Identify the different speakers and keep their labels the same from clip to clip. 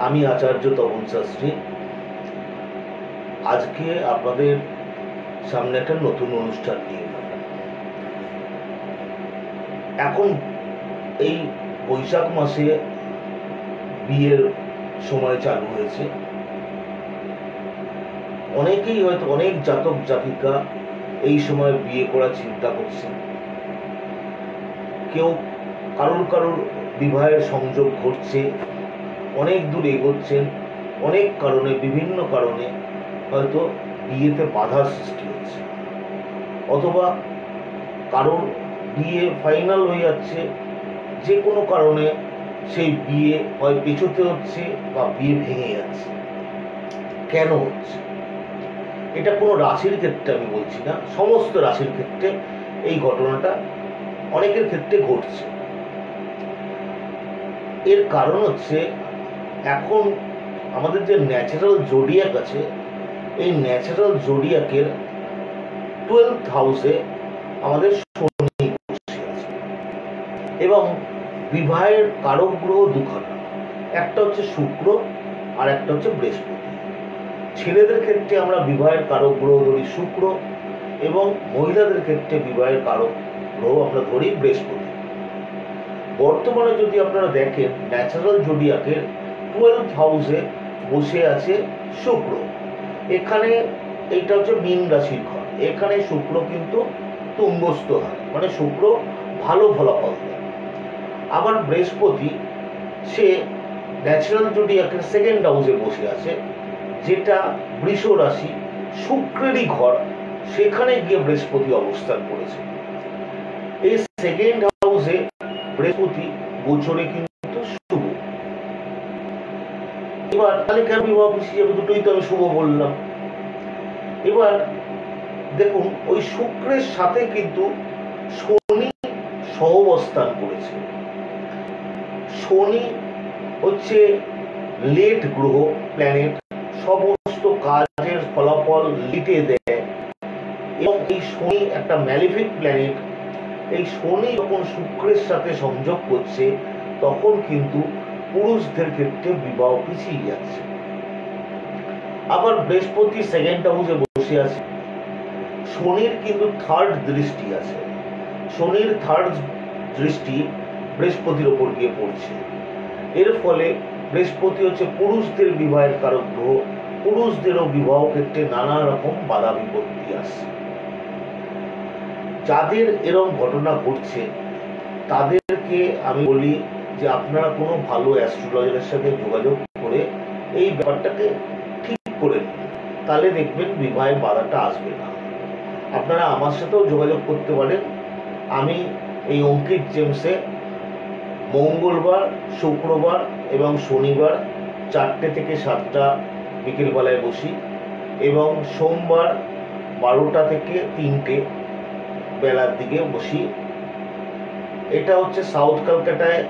Speaker 1: আমি আচার্য তপন শাস্ত্রী। আজকে আপনাদের সামনে একটা নতুন অনুষ্ঠান নিয়ে এখন এই বৈশাখ মাসে বিয়ের সময় চালু হয়েছে। অনেকেই হয়তো অনেক জাতক জাতিকা এই সময় বিয়ে করার চিন্তা করছেন। কেউ কারোর বিবাহের সংযোগ ঘটছে, অনেক দূর এগোচ্ছেন, অনেক কারণে বিভিন্ন কারণে হয়তো বিয়েতে বাধার সৃষ্টি হচ্ছে, অথবা কারোর বিয়ে ফাইনাল হয়ে যাচ্ছে, যে কোনো কারণে সেই বিয়ে হয় পেছোতে হচ্ছে বা বিয়ে ভেঙে যাচ্ছে। কেন হচ্ছে? এটা কোনো রাশির ক্ষেত্রে আমি বলছি না, সমস্ত রাশির ক্ষেত্রে এই ঘটনাটা অনেকের ক্ষেত্রে ঘটছে। এর কারণ হচ্ছে এখন আমাদের যে ন্যাচারাল জোডিয়াক আছে, এই ন্যাচারাল জোডিয়াকের 12th হাউসে আমাদের শনি বসে আছে এবং বিবাহের কারক গ্রহ দুখানা, একটা হচ্ছে শুক্র আর একটা হচ্ছে বৃহস্পতি। ছেলেদের ক্ষেত্রে আমরা বিবাহের কারক গ্রহ ধরি শুক্র এবং মহিলাদের ক্ষেত্রে বিবাহের কারক গ্রহ আমরা ধরি বৃহস্পতি। বর্তমানে যদি আপনারা দেখেন, ন্যাচারাল জোডিয়াকের 12th হাউসে বসে আছে শুক্র। এখানে এইটা হচ্ছে মীন রাশির ঘর, এখানে শুক্র কিন্তু তুঙ্গস্থ হয়, মানে শুক্র ভালো ফলাফল দেয়। আবার বৃহস্পতি সে ন্যাচারাল জোডিয়াকের 2nd হাউসে বসে আছে, যেটা বৃষ রাশি, শুক্রেরই ঘর, সেখানে গিয়ে বৃহস্পতি অবস্থান করেছে। এই 2nd হাউসে বৃহস্পতি গোচরে কিন্তু শুভ। এবার তাহলে কেন বিবাহ পিছিয়ে যাবে? দুটোই তো আমি শুভ বললাম। এবার দেখুন, ওই শুক্রের সাথে কিন্তু শনি সহবস্থান করেছে। শনি হচ্ছে লেট গ্রহ, প্ল্যানেট, সমস্ত কাজের ফলাফল লিটে দেয় এবং এই শনি একটা ম্যালিফিক প্ল্যানেট। এই শনি যখন শুক্রের সাথে সংযোগ করছে, তখন কিন্তু পুরুষদের ক্ষেত্রে বিবাহ পিছিয়ে যাচ্ছে। আবার বৃহস্পতি 2nd হাউসে বসে আছে, শনির কিন্তু 3rd দৃষ্টি আছে। শনির 3rd দৃষ্টি বৃহস্পতির ওপর গিয়ে পড়ছে। এর ফলে বৃহস্পতি হচ্ছে পুরুষদের বিবাহের কারক গ্রহ, পুরুষদেরও বিবাহ ক্ষেত্রে নানা রকম বাধা বিপত্তি আসছে। যাদের এরকম ঘটনা ঘটছে তাদেরকে আমি বলি যে আপনারা কোনো ভালো অ্যাস্ট্রোলজারের সাথে যোগাযোগ করে এই ব্যাপারটাকে ঠিক করে নিন, তাহলে দেখবেন বিবাহে বাধাটা আসবে না। আপনারা আমার সাথেও যোগাযোগ করতে পারেন। আমি এই অঙ্কিত জেমসে মঙ্গলবার, শুক্রবার এবং শনিবার 4টে থেকে 7টা বিকেলবেলায় বসি এবং সোমবার 12টা থেকে 3টে বেলার দিকে বসি। এটা হচ্ছে সাউথ কলকাতায়,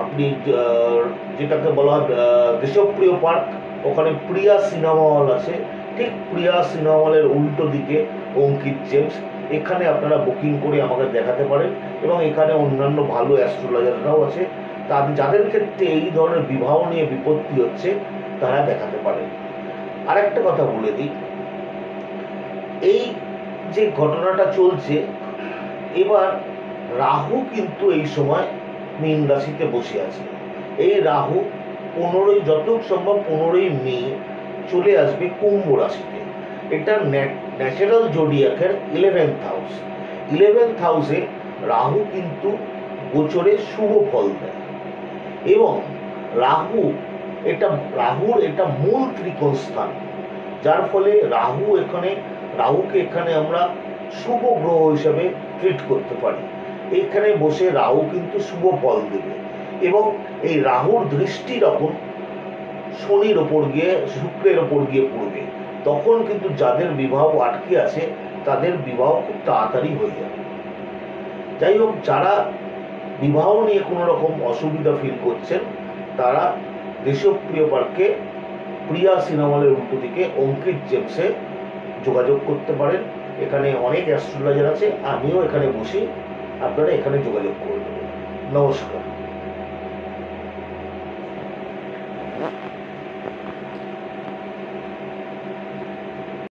Speaker 1: আপনি যেটাকে বলা হয় দেশপ্রিয় পার্ক, ওখানে প্রিয়া সিনেমা হল আছে, ঠিক প্রিয়া সিনেমা হলের উল্টো দিকে অঙ্কিত জেমস। এখানে আপনারা বুকিং করে আমাকে দেখাতে পারেন এবং এখানে অন্যান্য ভালো অ্যাস্ট্রোলজাররাও আছে। যাদের ক্ষেত্রে এই ধরনের বিবাহ নিয়ে বিপত্তি হচ্ছে তারা দেখাতে পারেন। আরেকটা কথা বলে দিই, এই যে ঘটনাটা চলছে, এবার রাহু কিন্তু এই সময় মীন রাশিতে বসে আছে। এই রাহু 15ই, যতটুকু সম্ভব 15ই মে চলে আসবে কুম্ভ রাশিতে। এটা ন্যাচারাল জোডিয়াকের 11th হাউস। 11th হাউসে রাহু কিন্তু গোচরে শুভ ফল দেয় এবং রাহুর এটা মূল ত্রিকোণ স্থান, যার ফলে রাহুকে এখানে আমরা শুভ গ্রহ হিসেবে ট্রিট করতে পারি। এখানে বসে রাহু কিন্তু শুভ ফল দেবে এবং এই রাহুর দৃষ্টি যখন শনির ওপর গিয়ে, শুক্রের ওপর গিয়ে পড়বে, তখন কিন্তু যাদের বিবাহ আটকে আছে তাদের বিবাহ খুব তাড়াতাড়ি হয়ে যাবে। যাই হোক, যারা বিবাহ নিয়ে কোনো রকম অসুবিধা ফিল করছেন তারা দেশপ্রিয় পার্কে প্রিয়া সিনেমা হলের উল্টো দিকে অঙ্কিত জেমসে যোগাযোগ করতে পারেন। এখানে অনেক অ্যাস্ট্রোলজার আছে, আমিও এখানে বসি, আপনারা এখানে যোগাযোগ করবেন। নমস্কার।